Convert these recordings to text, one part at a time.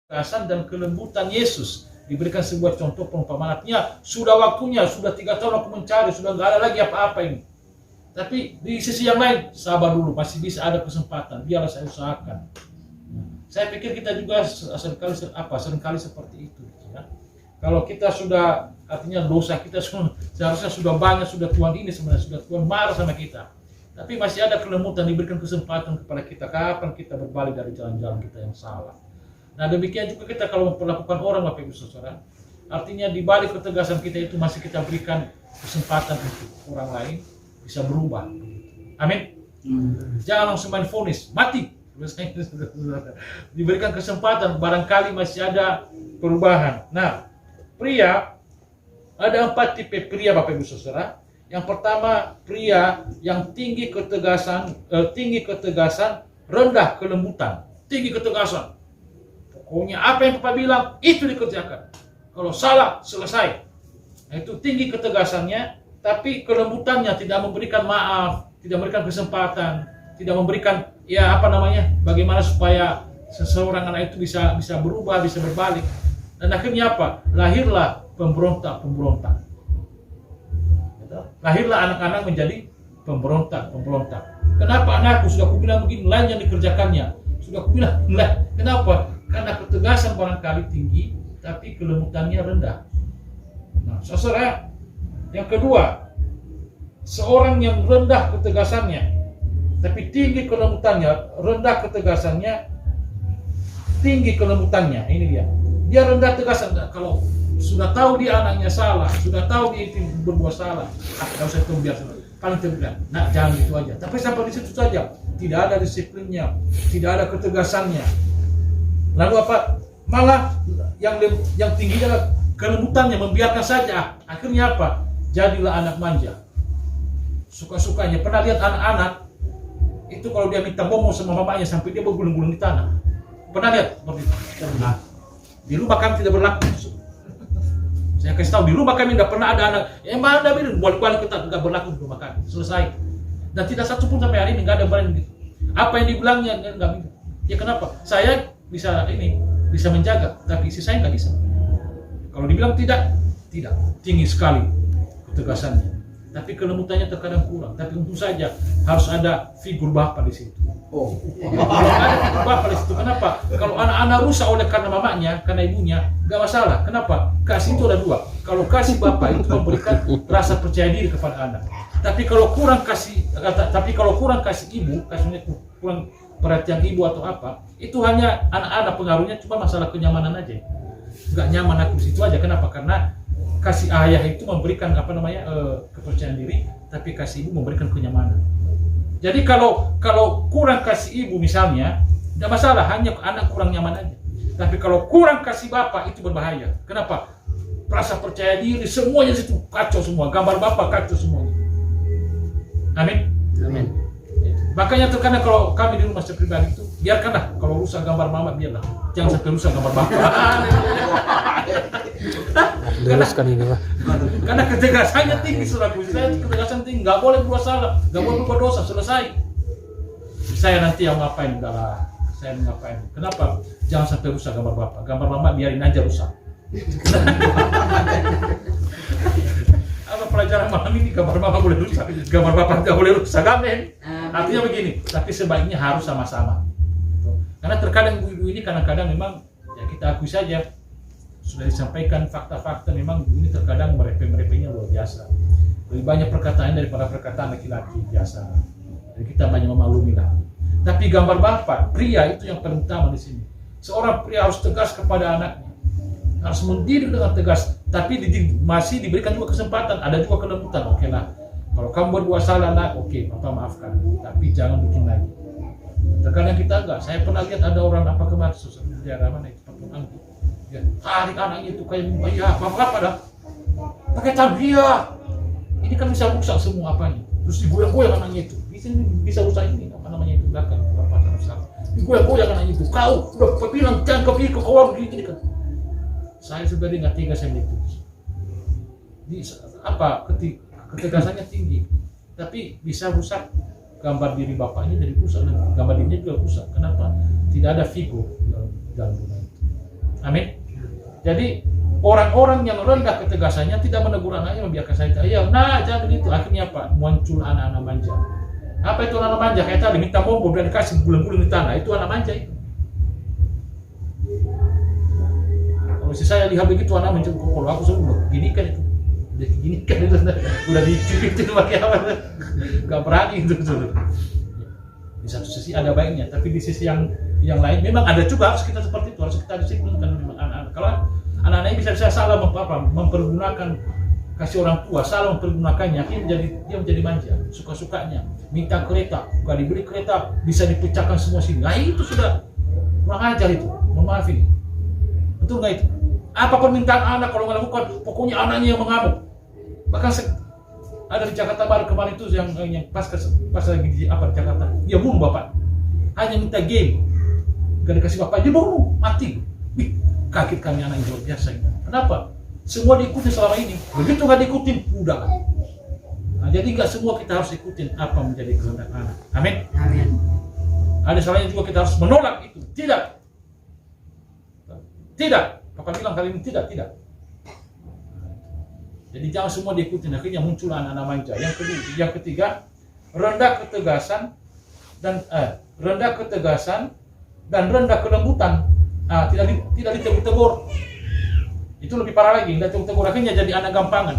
ketegasan dan kelembutan Yesus. Diberikan sebuah contoh perumpamaannya, sudah waktunya, sudah 3 tahun aku mencari, sudah nggak ada lagi apa-apa ini. Tapi di sisi yang lain, sabar dulu, masih bisa ada kesempatan, biarlah saya usahakan. Saya pikir kita juga seringkali seperti itu. Ya. Kalau kita sudah, artinya dosa kita seharusnya sudah banyak, sudah Tuhan ini sebenarnya, sudah Tuhan marah sama kita. Tapi masih ada kelembutan, diberikan kesempatan kepada kita, kapan kita berbalik dari jalan-jalan kita yang salah. Nah demikian juga kita kalau memperlakukan orang, Bapak Ibu Saudara, artinya di balik ketegasan kita itu masih kita berikan kesempatan untuk orang lain bisa berubah. Amin. Jangan langsung main vonis, mati. Diberikan kesempatan, barangkali masih ada perubahan. Nah, pria, ada 4 tipe pria, Bapak Ibu Saudara. Yang pertama, pria yang tinggi ketegasan, rendah kelembutan. Tinggi ketegasan. Pokoknya apa yang Bapak bilang, itu dikerjakan. Kalau salah, selesai. Nah, itu tinggi ketegasannya, tapi kelembutannya tidak memberikan maaf, tidak memberikan kesempatan, tidak memberikan, bagaimana supaya seseorang anak itu bisa berubah, bisa berbalik. Dan akhirnya apa? Lahirlah pemberontak. Lahirlah anak-anak menjadi pemberontak. Kenapa anakku? Sudah aku bilang begini, lain yang dikerjakannya. Sudah aku bilang, kenapa? Karena ketegasan barangkali tinggi, tapi kelembutannya rendah. Nah, saudara, yang kedua, seorang yang rendah ketegasannya, tapi tinggi kelembutannya, rendah ketegasannya, tinggi kelembutannya. Ini dia rendah tegasan. Kalau sudah tahu dia anaknya salah, sudah tahu dia itu berbuat salah, kalau saya tunggu biasa, paling tidak, nah jangan gitu aja. Tapi sampai di situ saja, tidak ada disiplinnya, tidak ada ketegasannya. Lalu apa? Malah yang tinggi adalah kelembutannya, membiarkan saja. Akhirnya apa? Jadilah anak manja. Suka-sukanya. Pernah lihat anak-anak itu kalau dia minta ngomong sama mamanya sampai dia bergulung-gulung di tanah. Pernah lihat seperti itu? Nah, di rumah kami tidak berlaku. Saya kasih tahu, di rumah kami tidak pernah ada anak mana ada bilang balik kita nggak berlaku di rumah kami. Selesai. Dan tidak satu pun sampai hari ini nggak ada berani gitu. Apa yang dibilangnya nggak bisa. Ya kenapa? Saya bisa menjaga, tapi istri saya nggak bisa. Kalau dibilang tidak tinggi sekali ketegasannya, tapi kelembutannya terkadang kurang. Tapi untung saja harus ada figur bapak di situ. Kalau ada figur bapak di situ, kenapa? Kalau anak-anak rusak oleh karena mamanya, karena ibunya, nggak masalah. Kenapa? Kasih itu ada 2. Kalau kasih bapak itu memberikan rasa percaya diri kepada anak. Tapi kalau kurang kasih ibu, kasihnya kurang perhatian ibu atau apa, itu hanya anak-anak pengaruhnya cuma masalah kenyamanan aja. Nggak nyaman aku di situ aja. Kenapa? Karena kasih ayah itu memberikan kepercayaan diri, tapi kasih ibu memberikan kenyamanan. Jadi kalau kurang kasih ibu misalnya, tidak masalah, hanya anak kurang nyaman aja. Tapi kalau kurang kasih bapak itu berbahaya. Kenapa? Rasa percaya diri semuanya situ kacau semua, gambar bapak kacau semuanya. Amin. Makanya terkadang kalau kami di rumah saya pribadi itu, biarkanlah kalau rusak gambar mama, biarlah. Jangan sampai rusak gambar bapak. Karena ketegasannya tinggi, saudaraku. Saya ketegasan tinggi, nggak boleh berbuat salah, nggak boleh berbuat dosa, selesai. Saya nanti yang ngapain, udahlah. Saya ngapain? Kenapa? Jangan sampai rusak gambar bapak. Gambar mama biarin aja rusak. Apa pelajaran malam ini, gambar bapak boleh rusak, gambar bapak nggak boleh rusak. Amin. Artinya begini, tapi sebaiknya harus sama-sama. Karena terkadang ibu-ibu ini kadang-kadang memang ya kita akui saja sudah disampaikan fakta-fakta, memang ibu ini terkadang merepeh-merepehnya luar biasa. Lebih banyak perkataan daripada perkataan laki-laki biasa. Jadi kita banyak memaklumi lah. Tapi gambar bapak, pria itu yang paling utama di sini. Seorang pria harus tegas kepada anaknya, harus mendidik dengan tegas, tapi masih diberikan juga kesempatan, ada juga kelembutan. Oke lah, kalau kamu berbuat salah nak, oke, papa maafkan, tapi jangan bikin lagi. Terkadang kita enggak. Saya pernah lihat ada orang apa kemarin di daerah mana itu, ya, tarik anaknya itu kayak ya apa dah, pakai tabia. Ini kan bisa rusak semua apanya. Terus digoyang-goyang anaknya itu, bisa rusak ini apa namanya itu belakang, apa rusak. Digoyang-goyang anaknya itu. Kau udah bilang jangan kau keluar begini kan. Saya sebenarnya nggak tega saya itu. Ketegasannya tinggi, tapi bisa rusak gambar diri bapaknya, jadi rusak, gambar dirinya juga rusak. Kenapa? Tidak ada figur dalam rumah itu. Amin. Jadi orang-orang yang rendah ketegasannya tidak menegur anaknya, membiarkan saya ya, nah jangan begitu. Akhirnya apa? Muncul anak-anak manja. Apa itu anak manja? Kayak tadi minta mobil dan dikasih guling-guling di tanah, itu anak manja itu. Kalau saya lihat begitu anak manja, kalau aku suruh gini kan itu, udah gini kan itu, udah dicuri itu pakai apa? Gak berani itu. Di satu sisi ada baiknya, tapi di sisi yang lain memang ada juga harus kita seperti itu, harus kita disiplinkan memang anak-anak. Kalau anak-anak ini bisa salah mempergunakan kasih orang tua, salah mempergunakannya, dia menjadi manja, suka-sukanya, minta kereta, gak dibeli kereta, bisa dipecahkan semua sini. Nah itu sudah kurang ajar itu, mohon maaf ini. Betul nggak itu? Apa permintaan anak kalau nggak lakukan, pokoknya anaknya yang mengamuk. Bahkan ada di Jakarta Barat kemarin itu yang pas lagi di Jakarta, dia bunuh bapak, hanya minta game, gak dikasih bapak, dia bunuh, mati. Kaget kami anak yang luar biasa. Kenapa? Semua diikuti selama ini. Begitu nggak diikutin, udah. Nah, jadi nggak semua kita harus ikutin apa menjadi kehendak anak. Amin. Amin. Ada salahnya juga kita harus menolak itu. Tidak. Papa bilang kali ini tidak. Jadi jangan semua diikutin. Akhirnya muncul anak-anak manja. Yang ketiga, rendah ketegasan dan rendah kelembutan. Tidak ditegur. Itu lebih parah lagi, nggak tegur, akhirnya jadi anak gampangan.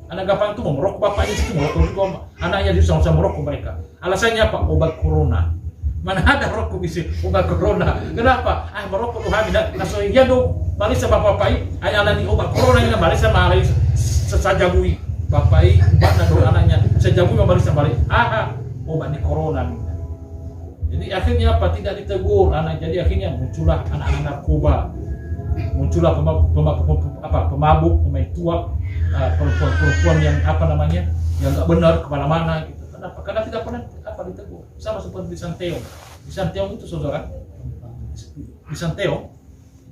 Anak gampangan itu mau merokok, bapaknya itu merokok juga, anaknya dia sama-sama merokok mereka. Alasannya apa? Obat corona. Mana ada rokok bisa obat corona? Kenapa? Merokok tuh hamil. Nah so iya dong, balik sama bapai, alani obat corona ini balik sama alai sesajabui bapai, mana dong anaknya sejabui balik sama balik. Obat ini corona. Jadi akhirnya apa? Tidak ditegur anak. Jadi akhirnya muncullah anak-anak narkoba. Muncullah pemabuk, pemain tua, perempuan yang yang nggak benar kemana-mana gitu. Kenapa? Karena tidak pernah ditegur. Sama seperti di Santeong. Di Santeong itu saudara, di Santeong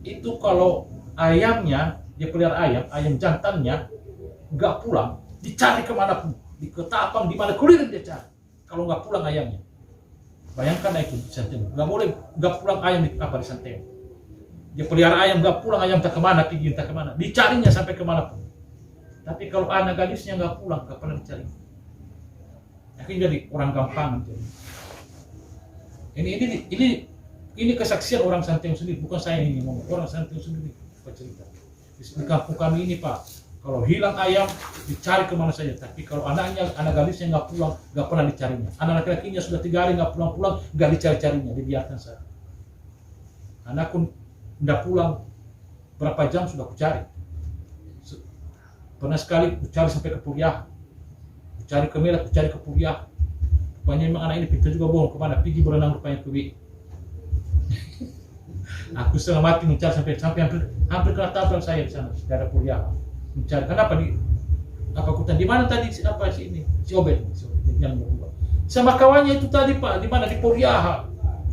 itu kalau ayamnya dia pelihara ayam jantannya nggak pulang, dicari kemana pun, di ketapang di mana kulirin dia cari. Kalau nggak pulang ayamnya, bayangkan itu di Santeong. Nggak pulang ayam di Santeong. Dia pelihara ayam, nggak pulang ayam tak kemana, pergi tak kemana, dicarinya sampai kemana pun. Tapi kalau anak gadisnya nggak pulang, nggak pernah dicari. Akhirnya jadi orang gampang. Ini kesaksian orang Santeong sendiri, bukan saya ini ngomong, orang Santeong sendiri bercerita. Di kampung kami ini Pak, kalau hilang ayam dicari kemana saja. Tapi kalau anak gadisnya nggak pulang, nggak pernah dicarinya. Anak laki-lakinya sudah 3 hari nggak pulang, nggak dicari-carinya, dibiarkan saja. Anak pun nggak pulang, berapa jam sudah kucari. Pernah sekali kucari sampai ke Puriah, kucari ke Melat, kucari ke Puriah. Rupanya memang anak ini pintar juga bohong, kemana pergi berenang rupanya ke Wi. Aku setengah mati mencari sampai hampir kena tabrak saya di sana, di daerah Puriah. Mencari, kenapa di hutan di mana tadi si Obed yang berubah. Sama kawannya itu tadi Pak, di mana di Puriah.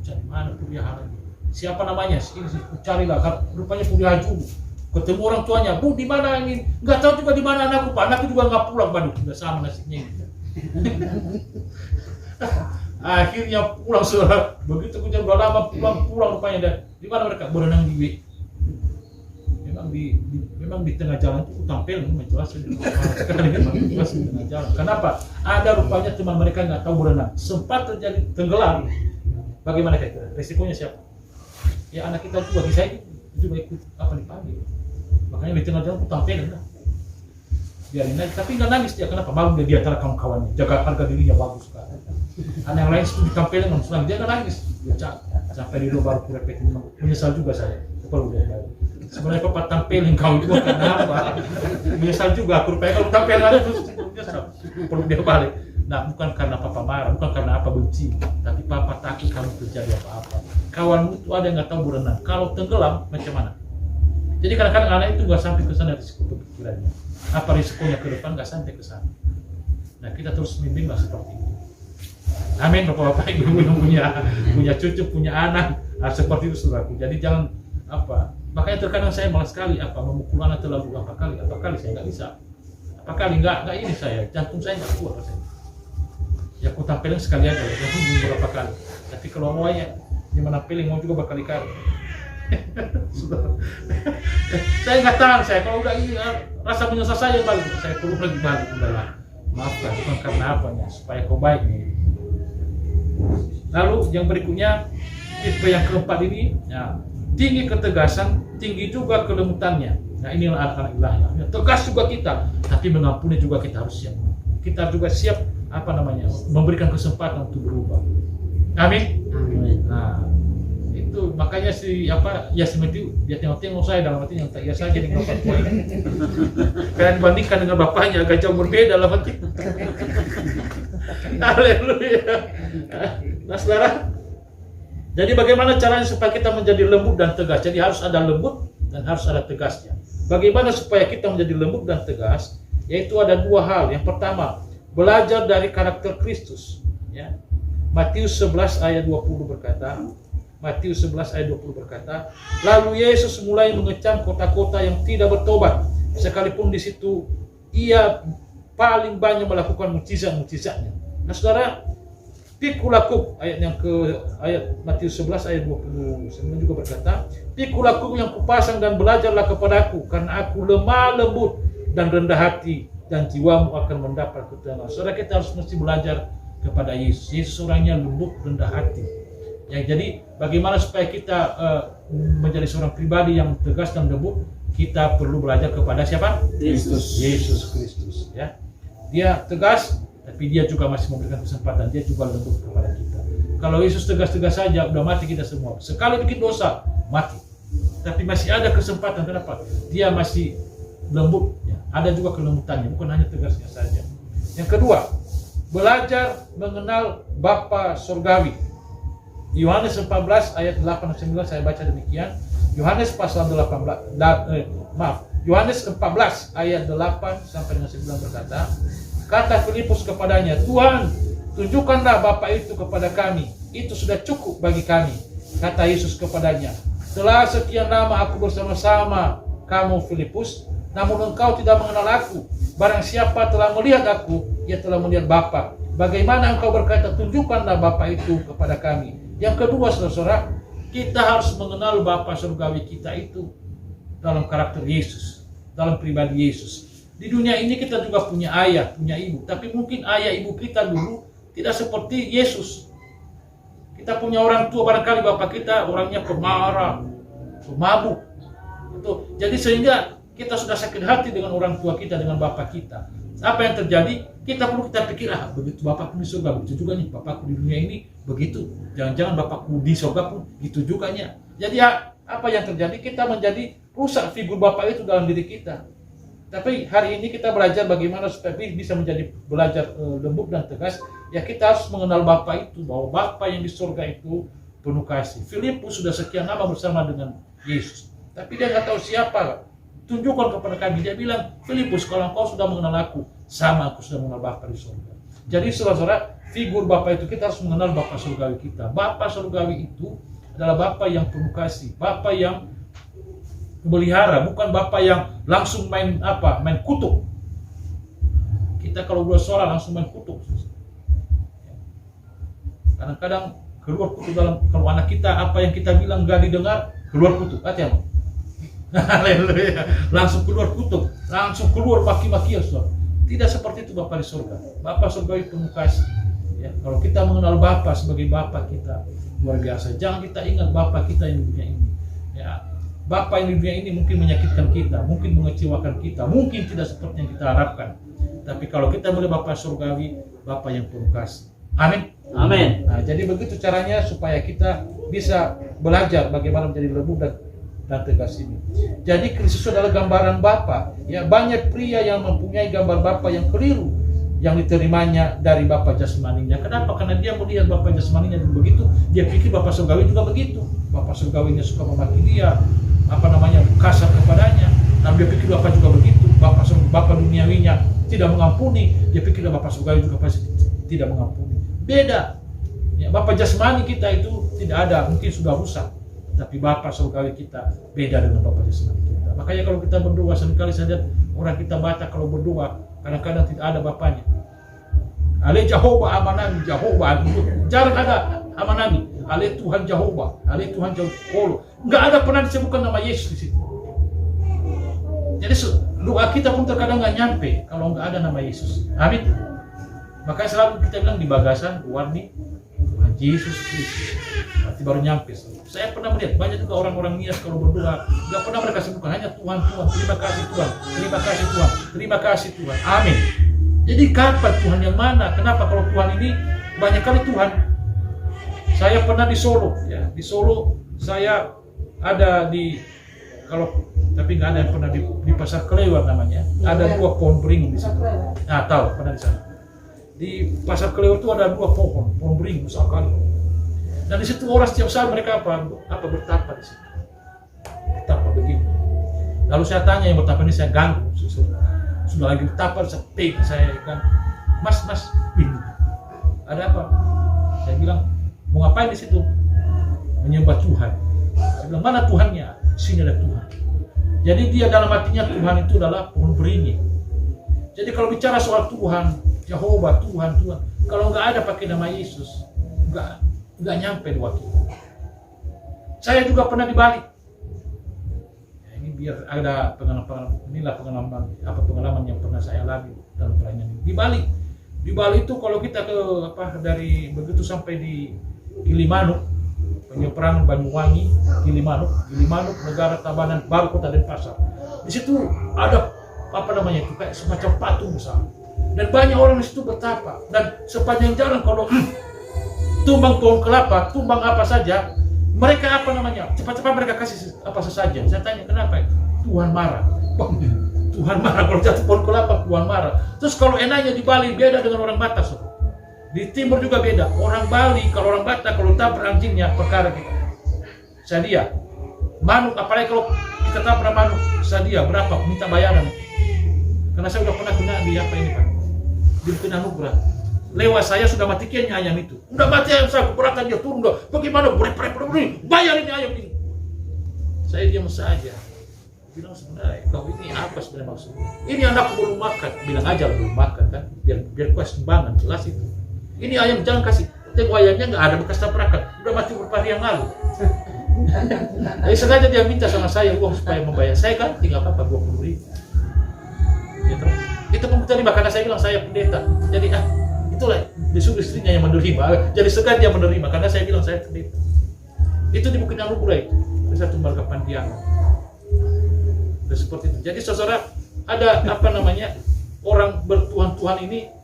Cari mana Puriah lagi? Siapa namanya? Ini carilah, rupanya Puriah juga. Ketemu orang tuanya, Bu di mana ini? Nggak tahu juga di mana anakku Pak. Anakku juga nggak pulang, Waduh, udah sama nasibnya ini. Akhirnya pulang saudara. Begitu hujan udah lama pulang rupanya dan di mana mereka berenang di W. Memang di tengah jalan itu tampil menjelaskan di tengah jalan. Kenapa? Ada rupanya teman mereka nggak tahu berenang, sempat terjadi tenggelam. Bagaimana kira-kira? Resikonya siapa? Ya anak kita juga, saya juga ikut dipanggil. Makanya di tengah jalan itu tampil biarin aja, tapi nggak nangis dia. Kenapa? Malu dia di antara kawan-kawannya, jaga harga dirinya bagus kan. Anak yang lain itu ditampilin langsung dia nggak nangis, dia sampai di luar baru kurepet. Menyesal juga saya, perlu dia balik. Sebenarnya Papa tampilin kau juga karena apa? Menyesal juga, aku rupanya kalau tampil ada terus menyesal, perlu dia balik. Nah bukan karena Papa marah, bukan karena apa benci, tapi Papa takut kalau terjadi apa-apa. Kawanmu itu ada yang nggak tahu berenang, kalau tenggelam macam mana? Jadi kadang-kadang anak itu nggak sampai ke sana risiko pikirannya. Apa risikonya ke depan nggak sampai ke sana. Nah kita terus bimbinglah seperti itu. Amin Bapak-bapak Ibu punya cucu, punya anak, seperti itu saudaraku. Jadi jangan makanya terkadang saya malas sekali memukul anak terlalu apa kali saya nggak bisa. Nggak ini saya, jantung saya nggak kuat rasanya. Ya aku tampilin sekali aja, jantung beberapa kali. Tapi kalau mau ya, dia menampilin mau juga berkali-kali. Saya nggak tahan, saya kalau udah ini rasa menyesal saya balik, saya perlu lagi balik, udahlah maafkan, bukan karena apanya, supaya kau baik nih. Lalu yang berikutnya, tipe yang keempat ini, ya, tinggi ketegasan, tinggi juga kelembutannya. Nah inilah anak-anak ilahi. Ya, tegas juga kita, tapi mengampuni juga kita harus siap. Kita juga siap memberikan kesempatan untuk berubah. Amin. Nah itu makanya Yasin itu dia tengok saya dalam arti yang tak iya saja dengan bapak poin. Karena dibandingkan dengan bapaknya agak jauh berbeda dalam arti. Haleluya. Nah saudara, jadi bagaimana caranya supaya kita menjadi lembut dan tegas? Jadi harus ada lembut dan harus ada tegasnya. Bagaimana supaya kita menjadi lembut dan tegas? Yaitu ada dua hal. Yang pertama, belajar dari karakter Kristus. Ya. Matius 11 ayat 20 berkata, lalu Yesus mulai mengecam kota-kota yang tidak bertobat, sekalipun di situ ia paling banyak melakukan mukjizat-mukjizatnya. Nah saudara, pikulakum ayat Matius 11 ayat 29 juga berkata, pikulakum yang kupasang dan belajarlah kepadaku, karena aku lemah lembut dan rendah hati, dan jiwamu akan mendapat ketenangan. Saudara, kita harus mesti belajar kepada Yesus. Yesus orangnya lembut, rendah hati. Ya, jadi bagaimana supaya kita menjadi seorang pribadi yang tegas dan lembut? Kita perlu belajar kepada siapa? Yesus Kristus. Ya, dia tegas, tapi dia juga masih memberikan kesempatan. Dia juga lembut kepada kita. Kalau Yesus tegas-tegas saja, udah mati kita semua. Sekali bikin dosa, mati. Tapi masih ada kesempatan. Kenapa? Dia masih lembut. Ya. Ada juga kelembutannya, bukan hanya tegasnya saja. Yang kedua, belajar mengenal Bapa Surgawi. Yohanes 14 ayat 8 dan 9 saya baca demikian. Yohanes 14 ayat 8 sampai dengan 9 berkata, kata Filipus kepadanya, Tuhan, tunjukkanlah Bapa itu kepada kami, itu sudah cukup bagi kami. Kata Yesus kepadanya, telah sekian lama aku bersama-sama kamu Filipus, namun engkau tidak mengenal aku. Barang siapa telah melihat aku, ia telah melihat Bapa. Bagaimana engkau berkata, tunjukkanlah Bapa itu kepada kami. Yang kedua, saudara, kita harus mengenal Bapa Surgawi kita itu dalam karakter Yesus, dalam pribadi Yesus. Di dunia ini kita juga punya ayah, punya ibu, tapi mungkin ayah ibu kita dulu tidak seperti Yesus. Kita punya orang tua, barangkali bapak kita orangnya pemarah, pemabuk. Jadi sehingga kita sudah sakit hati dengan orang tua kita, dengan bapak kita. Apa yang terjadi? Kita pikir, begitu bapakku di surga, begitu juga nih bapakku di dunia ini, begitu. Jangan-jangan bapakku di surga pun gitu juga nya. Jadi apa yang terjadi? Kita menjadi rusak figur bapak itu dalam diri kita. Tapi hari ini kita belajar bagaimana supaya bisa menjadi belajar lembut dan tegas. Ya kita harus mengenal Bapa itu, bahwa Bapa yang di surga itu penuh kasih. Filipus sudah sekian lama bersama dengan Yesus, tapi dia nggak tahu siapa. Tunjukkan kepada kami. Dia bilang, Filipus, kalau engkau sudah mengenal aku, sama aku sudah mengenal Bapa di surga. Jadi saudara, figur Bapa itu kita harus mengenal Bapa surgawi kita. Bapa surgawi itu adalah Bapa yang penuh kasih, Bapa yang melihara, bukan Bapa yang langsung main kutuk. Kita kalau bersolat langsung main kutuk. Kadang-kadang keluar kutuk kalau anak kita apa yang kita bilang gak didengar, keluar kutuk. Hati-hati. Haleluya. Langsung keluar kutuk, langsung keluar maki-makian, saudara. Tidak seperti itu Bapa di surga. Bapa surgawi penuh kasih. Ya, kalau kita mengenal Bapa sebagai Bapa kita, luar biasa. Jangan kita ingat Bapa kita yang di dunia ini. Ya, Bapa yang di dunia ini mungkin menyakitkan kita, mungkin mengecewakan kita, mungkin tidak seperti yang kita harapkan. Tapi kalau kita melihat Bapa surgawi, Bapa yang penuh kasih. Amin. Amin. Nah, jadi begitu caranya supaya kita bisa belajar bagaimana menjadi lembut dan tegas ini. Jadi Kristus adalah gambaran Bapa. Ya, banyak pria yang mempunyai gambar Bapa yang keliru yang diterimanya dari Bapa jasmaninya. Kenapa? Karena dia melihat Bapa jasmaninya begitu, dia pikir Bapa surgawi juga begitu. Bapa surgawinya suka memaki dia, kasar kepadanya. Dan dia pikir Bapa juga begitu. Bapa duniawinya tidak mengampuni, dia pikir Bapa surgawi juga pasti tidak mengampuni. Beda. Ya, Bapa jasmani kita itu tidak ada, mungkin sudah rusak. Tapi Bapa surgawi kita beda dengan Bapa jasmani kita. Makanya kalau kita berdoa, seringkali saya lihat orang kita baca kalau berdoa, kadang-kadang tidak ada Bapanya. Ale Jehovah amanami, Jehovah itu jarang ada amanami. Ale Tuhan Jehovah, Ale Tuhan Jehovah. Nggak ada pernah disebutkan nama Yesus di situ. Jadi doa kita pun terkadang nggak nyampe kalau nggak ada nama Yesus. Amin. Makanya selalu kita bilang di bagasan, warni Tuhan Yesus Kristus. Berarti baru nyampe. Saya pernah melihat banyak juga orang-orang nias kalau berdoa, nggak pernah mereka sebutkan hanya Tuhan, Tuhan, terima kasih Tuhan, terima kasih Tuhan, terima kasih Tuhan. Amin. Jadi kapan Tuhan yang mana? Kenapa kalau Tuhan ini banyak kali Tuhan? Saya pernah di Solo, ya di Solo saya ada di tapi nggak ada yang pernah di Pasar Kelewar namanya. Ada 2 pohon beringin di situ. Nah tahu pernah di sana. Di Pasar Kelewar itu ada 2 pohon beringin besar kali. Dan di situ orang setiap saat mereka bertapa di situ. Bertapa begini. Lalu saya tanya yang bertapa ini, saya ganggu. Sudah lagi bertapa, saya kan, Mas, ini ada apa? Saya bilang, mau ngapain di situ? Menyembah Tuhan. Saya bilang, mana Tuhannya? Sini ada Tuhan. Jadi dia dalam hatinya Tuhan itu adalah pohon beringin. Jadi kalau bicara soal Tuhan, Jehovah, Tuhan, kalau nggak ada pakai nama Yesus, nggak nyampe doa kita. Saya juga pernah di Bali. Ya, ini biar ada pengalaman yang pernah saya alami dalam pelayanan ini. Di Bali itu kalau kita dari begitu sampai di Gilimanuk, penyeberangan Banyuwangi, Gilimanuk, negara Tabanan, baru kota Denpasar. Di situ ada itu kayak semacam patung besar. Dan banyak orang di situ bertapa. Dan sepanjang jalan kalau tumbang pohon kelapa, tumbang apa saja, mereka cepat-cepat mereka kasih apa saja. Saya tanya kenapa? Tuhan marah. Tuhan marah kalau jatuh pohon kelapa, Tuhan marah. Terus kalau enaknya di Bali beda dengan orang Batak. Di timur juga beda. Orang Bali, kalau orang Batak, kalau tabrak anjingnya, perkara kita. Sadia. Manuk, apalagi kalau kita tabrak manuk, sadia, berapa? Minta bayaran. Karena saya sudah pernah kena di Pak? Di kena nugrah. Lewat saya sudah mati kiannya ayam itu. Udah mati ayam saya, keberatan dia turun dah. Bagaimana? Bayar ini ayam ini. Saya diam saja. Bilang sebenarnya, kau ini apa sebenarnya maksudnya? Ini anakku belum makan. Bilang aja belum makan kan. Biar kuas sumbangan, jelas itu. Ini ayam jangan kasih. Tengok ayamnya nggak ada bekas tabrakan. Udah mati beberapa hari yang lalu. Jadi sengaja dia minta sama saya uang supaya membayar. Saya kan tinggal apa 20.000. Gitu. Itu pun terima karena saya bilang saya pendeta. Jadi itulah disuruh istrinya yang menerima. Jadi sengaja dia menerima karena saya bilang saya pendeta. Itu di Bukit Anugerah itu. Ada satu marga Pandiangan. Dan seperti itu. Jadi saudara ada orang bertuhan-tuhan ini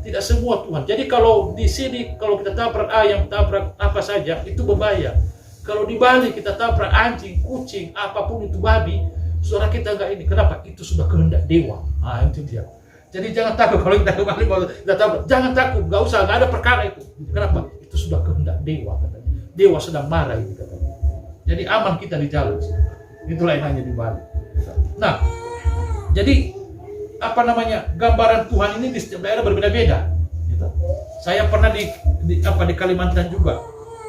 tidak semua Tuhan. Jadi kalau di sini kalau kita tabrak ayam, tabrak apa saja itu berbahaya. Kalau di Bali kita tabrak anjing, kucing, apapun itu babi, saudara kita enggak ini. Kenapa? Itu sudah kehendak dewa. Itu dia. Jadi jangan takut kalau kita ke Bali kita tabrak. Jangan takut, enggak usah, enggak ada perkara itu. Kenapa? Itu sudah kehendak dewa katanya. Dewa sedang marah itu katanya. Jadi aman kita di jalan. Itulah yang hanya di Bali. Nah, jadi gambaran Tuhan ini di setiap daerah berbeda-beda. Gitu. Saya pernah di Kalimantan juga.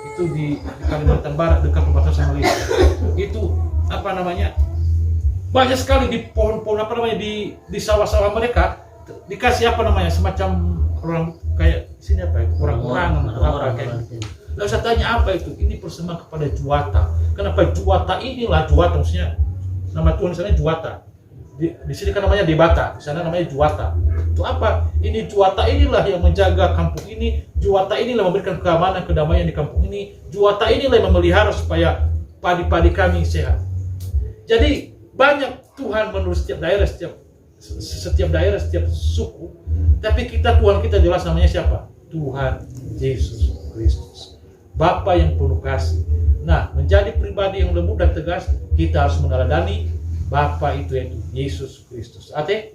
Itu di Kalimantan Barat dekat perbatasan Malaysia. Itu banyak sekali di pohon-pohon di sawah-sawah mereka dikasih semacam orang kayak sini orang-orang atau apa kayak gitu. Lalu saya tanya apa itu? Ini persembahan kepada Juwata. Kenapa Juwata inilah Juwata maksudnya nama Tuhan di sana Juwata. Di sini kan namanya Debata, di sana namanya Juwata. Itu apa? Ini Juwata inilah yang menjaga kampung ini. Juwata inilah memberikan keamanan, kedamaian di kampung ini. Juwata inilah yang memelihara supaya padi-padi kami sehat. Jadi banyak Tuhan menurut setiap daerah, setiap suku. Tapi Tuhan kita jelas namanya siapa? Tuhan Yesus Kristus. Bapa yang penuh kasih. Nah, menjadi pribadi yang lembut dan tegas, kita harus meneladani Bapa itu yaitu Yesus Kristus. Ate?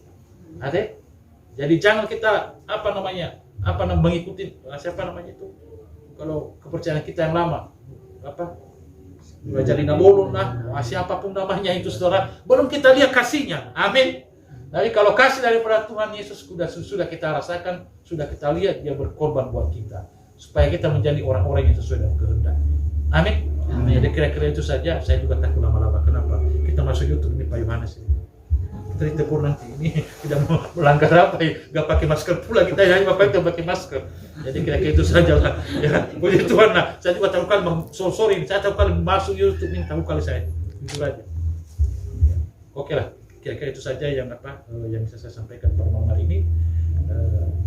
Jadi jangan kita mengikuti itu. Kalau kepercayaan kita yang lama, jadi Nabolon siapapun namanya itu saudara, belum kita lihat kasihnya. Amin. Jadi kalau kasih daripada Tuhan Yesus sudah kita rasakan, sudah kita lihat dia berkorban buat kita, supaya kita menjadi orang-orang yang sesuai dengan kehendak. Amin. Jadi kira-kira itu saja. Saya juga takut lama-lama. Kenapa? Kita masuk YouTube ini Pak Yohanes ini. tegur nanti ini tidak mau melanggar apa ya, nggak pakai masker pula, kita hanya pakai masker. Jadi kira-kira itu saja lah. Ya, puji Tuhan lah. Saya juga tahu kali sorry, saya tahu kali masuk YouTube ini tahu kali saya. Itu aja. Oke lah, kira-kira itu saja yang yang bisa saya sampaikan pada malam hari ini.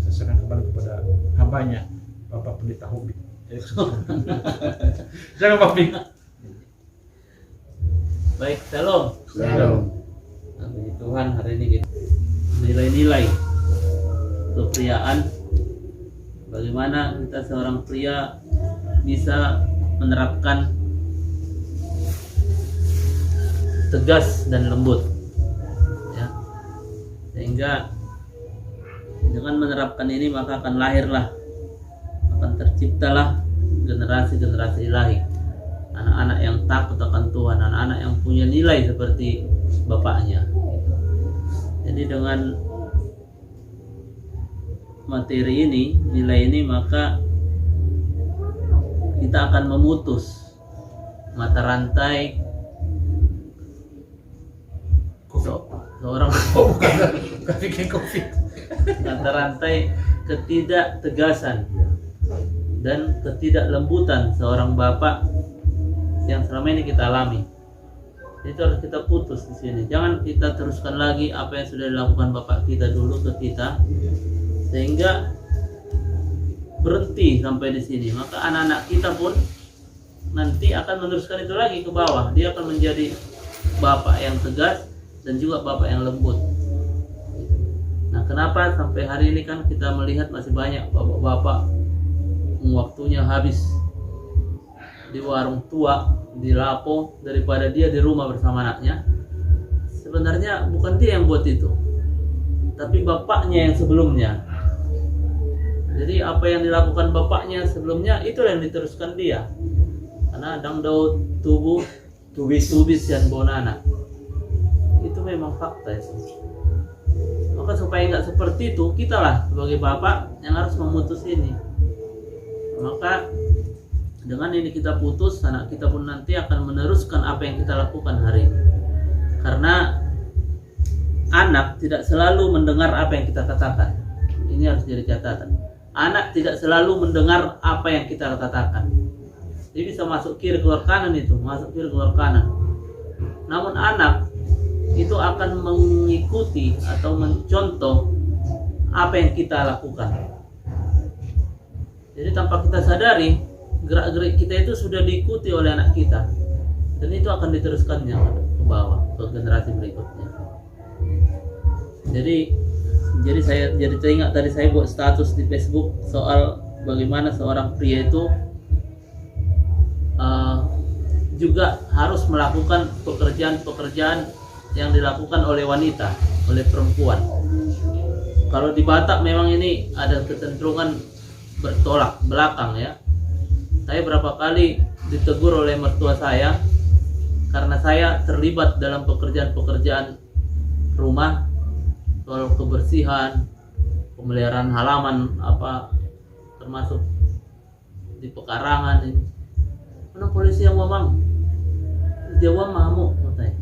Saya serahkan kembali kepada hambanya Bapak Pendeta Hobi. Jangan Pak Bik. Baik, shalom. Shalom. Puji Tuhan, hari ini kita nilai-nilai kepriaan, bagaimana kita seorang pria bisa menerapkan tegas dan lembut, ya, sehingga dengan menerapkan ini maka akan terciptalah generasi-generasi ilahi, anak-anak yang takut akan Tuhan, anak-anak yang punya nilai seperti bapaknya. Jadi dengan materi ini, nilai ini, maka kita akan memutus mata rantai seorang bikin COVID. mata rantai ketidaktegasan dan ketidaklembutan seorang bapak yang selama ini kita alami. Itu harus kita putus di sini. Jangan kita teruskan lagi apa yang sudah dilakukan bapak kita dulu ke kita, sehingga berhenti sampai di sini. Maka anak-anak kita pun nanti akan meneruskan itu lagi ke bawah. Dia akan menjadi bapak yang tegas dan juga bapak yang lembut. Nah, kenapa sampai hari ini kan kita melihat masih banyak bapak-bapak waktunya habis di warung tua, di lapo, daripada dia di rumah bersama anaknya. Sebenarnya bukan dia yang buat itu, tapi bapaknya yang sebelumnya. Jadi apa yang dilakukan bapaknya sebelumnya itu yang diteruskan dia. Karena Dang Daud tubuh tubis yang bonana. Itu memang fakta itu. Maka supaya nggak seperti itu, kita lah sebagai bapak yang harus memutus ini. Maka dengan ini kita putus, anak kita pun nanti akan meneruskan apa yang kita lakukan hari ini. Karena anak tidak selalu mendengar apa yang kita katakan. Ini harus jadi catatan. Anak tidak selalu mendengar apa yang kita katakan. Dia bisa masuk kiri keluar kanan itu, masuk kiri keluar kanan. Namun anak itu akan mengikuti atau mencontoh apa yang kita lakukan. Jadi tanpa kita sadari, gerak-gerik kita itu sudah diikuti oleh anak kita, dan itu akan diteruskannya ke bawah, ke generasi berikutnya. Jadi saya teringat tadi saya buat status di Facebook soal bagaimana seorang pria itu juga harus melakukan pekerjaan-pekerjaan yang dilakukan oleh wanita, oleh perempuan. Kalau di Batak memang ini ada kecenderungan bertolak belakang, ya. Saya berapa kali ditegur oleh mertua saya karena saya terlibat dalam pekerjaan-pekerjaan rumah, soal kebersihan, pemeliharaan halaman, termasuk di pekarangan ini. Mana polisi yang ngomong? Jawa mamu, katanya.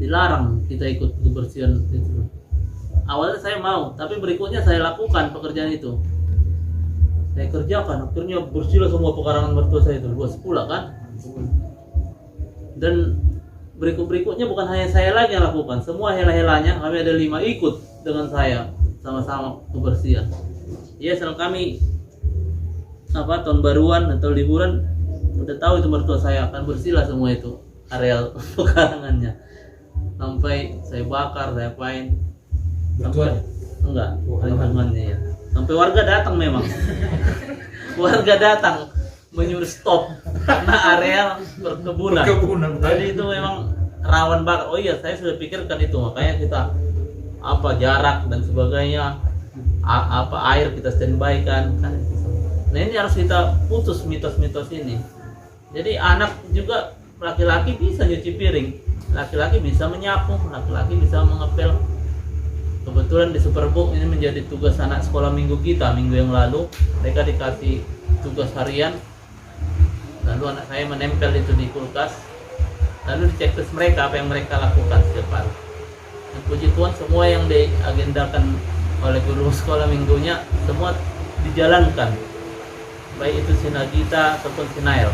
Dilarang kita ikut kebersihan itu. Awalnya saya mau, tapi berikutnya saya lakukan pekerjaan itu. Saya kerjakan, akhirnya bersihlah semua pekarangan mertua saya itu, luas pula kan. Dan berikutnya bukan hanya saya lagi yang lakukan, semua hela-helanya, kami ada 5 ikut dengan saya sama-sama kebersihan. Ya, asal kami tahun baruan atau liburan udah tahu itu mertua saya akan bersihlah semua itu areal pekarangannya. Sampai saya bakar, saya apain. Mertuanya? Enggak, lingkungannya ya. Sampai warga datang memang. Warga datang menyuruh stop karena areal perkebunan. Jadi itu memang rawan bakar. Oh iya, saya sudah pikirkan itu, makanya kita jarak dan sebagainya, air kita standby kan. Nah, ini harus kita putus mitos-mitos ini. Jadi anak juga, laki-laki bisa nyuci piring, laki-laki bisa menyapu, laki-laki bisa mengepel. Kebetulan di Superbook ini menjadi tugas anak sekolah minggu kita minggu yang lalu. Mereka dikasih tugas harian, lalu anak saya menempel itu di kulkas, lalu dicek terus mereka apa yang mereka lakukan setiap hari. puji Tuhan semua yang diagendakan oleh guru sekolah minggunya semua dijalankan, baik itu si Nagita ataupun si Nail.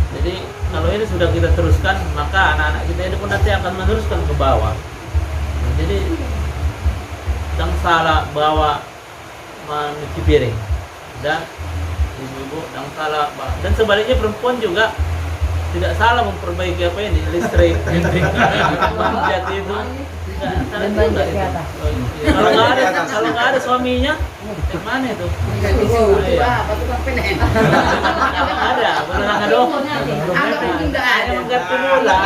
Jadi kalau ini sudah kita teruskan, maka anak-anak kita ini pun nanti akan meneruskan ke bawah. Jadi yang salah bawa mencuci piring dan ibu-ibu yang salah dan sebaliknya perempuan juga tidak salah memperbaiki apa ini listrik manjat itu Dan banyak ke atas. kalau nggak ada suaminya yang mana itu ada beneran ada ada mengganti mula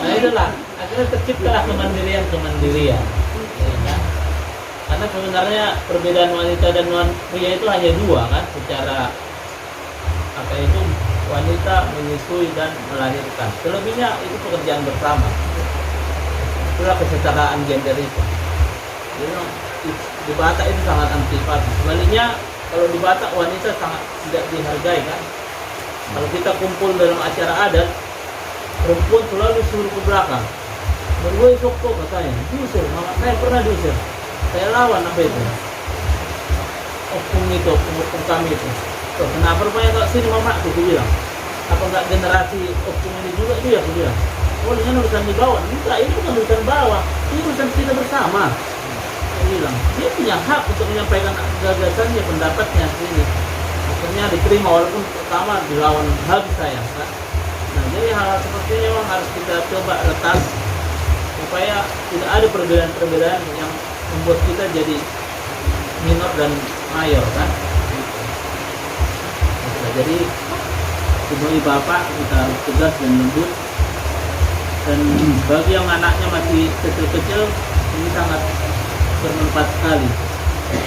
nah itulah akhirnya terciptalah kemandirian ya kan? Karena sebenarnya perbedaan wanita dan pria itu hanya dua kan, secara apa itu wanita menyusui dan melahirkan, selebihnya itu pekerjaan bersama. Itulah kesetaraan gender itu. Jadi di Batak itu sangat antipati. Sebaliknya kalau di Batak wanita sangat tidak dihargai kan. Kalau kita kumpul dalam acara adat, perempuan selalu suruh ke belakang. Berwoi sokko katanya, diusir. Mama saya pernah diusir. Saya lawan apa itu? Oknum kami itu. So, kenapa rupanya kok sini mama aku bilang? Apa enggak generasi oknum ini juga dia aku bilang. Oh dengan urusan di bawah. Enggak, ini bukan urusan bawah. Ini urusan kita bersama. Saya bilang, dia punya hak untuk menyampaikan gagasannya, pendapatnya sini. Akhirnya diterima walaupun pertama dilawan habis saya. Kan? Nah, jadi hal seperti ini memang harus kita coba retas supaya tidak ada perbedaan-perbedaan yang membuat kita jadi minor dan mayor kan. Nah, jadi sebagai bapak kita harus tegas dan lembut, dan bagi yang anaknya masih kecil-kecil ini sangat bermanfaat sekali.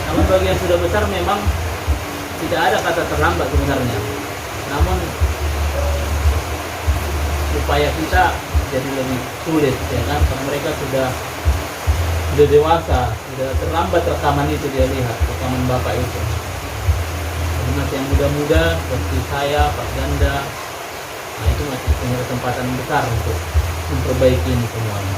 Namun bagi yang sudah besar memang tidak ada kata terlambat sebenarnya, namun upaya kita jadi lebih sulit ya kan, karena mereka sudah dewasa, sudah terlambat rekaman itu dia lihat, rekaman bapak itu. Jadi masih yang muda-muda seperti saya, Pak Ganda, nah itu masih punya kesempatan besar untuk memperbaiki ini semuanya.